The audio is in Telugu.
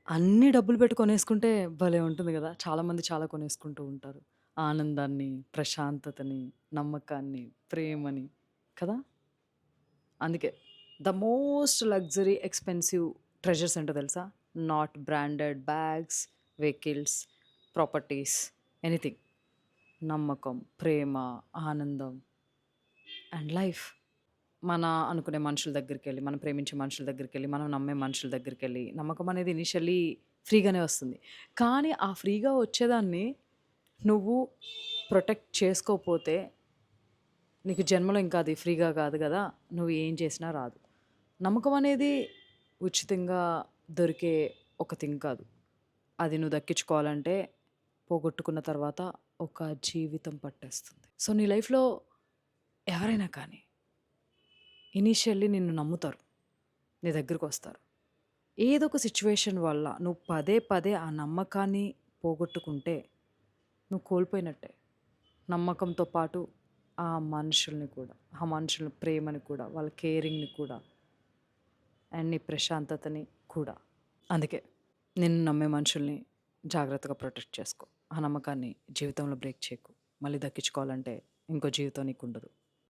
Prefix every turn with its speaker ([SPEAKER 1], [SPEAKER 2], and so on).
[SPEAKER 1] అన్ని డబ్బులు పెట్టి కొనేసుకుంటే భలే ఉంటుంది గదా! చాలామంది చాలా కొనేసుకుంటూ ఉంటారు. ఆనందాన్ని, ప్రశాంతతని, నమ్మకాన్ని, ప్రేమని కదా! అందుకే the most luxury expensive treasures ఏంటో తెలుసా? Not branded bags, vehicles, properties, anything. నమ్మకం, ప్రేమ, ఆనందం అండ్ లైఫ్. మన అనుకునే మనుషుల దగ్గరికెళ్ళి, మనం ప్రేమించే మనుషుల దగ్గరికెళ్ళి, మనం నమ్మే మనుషుల దగ్గరికెళ్ళి, నమ్మకం అనేది ఇనీషియల్లీ ఫ్రీగానే వస్తుంది. కానీ ఆ ఫ్రీగా వచ్చేదాన్ని నువ్వు ప్రొటెక్ట్ చేసుకోపోతే, నీకు జన్మలో ఇంకా అది ఫ్రీగా కాదు గదా! నువ్వు ఏం చేసినా రాదు. నమ్మకం అనేది ఉచితంగా దొరికే ఒక థింగ్ కాదు. అది నువ్వు దక్కించుకోవాలంటే పోగొట్టుకున్న తర్వాత ఒక జీవితం పట్టేస్తుంది. సో, నీ లైఫ్‌లో ఎవరైనా కానీ ఇనీషియల్లీ నిన్ను నమ్ముతారు. నీ దగ్గరకొస్తారు. ఏదో ఒక సిట్యుయేషన్ వల్ల నువ్వు పదే పదే ఆ నమ్మకాన్ని పోగొట్టుకుంటే నువ్వు కోల్పోయినట్టే. నమ్మకంతో పాటు ఆ మనుషుల్ని కూడా, ఆ మనుషుల ప్రేమని కూడా, వాళ్ళ కేరింగ్‌ని కూడా అండ్ నీ ప్రశాంతతని కూడా. అందుకే నిన్ను నమ్మే మనుషుల్ని జాగ్రత్తగా ప్రొటెక్ట్ చేసుకో. ఆ నమ్మకాన్ని జీవితంలో బ్రేక్ చేయకు. మళ్ళీ దక్కించుకోవాలంటే ఇంకో జీవితం నీకుండదు.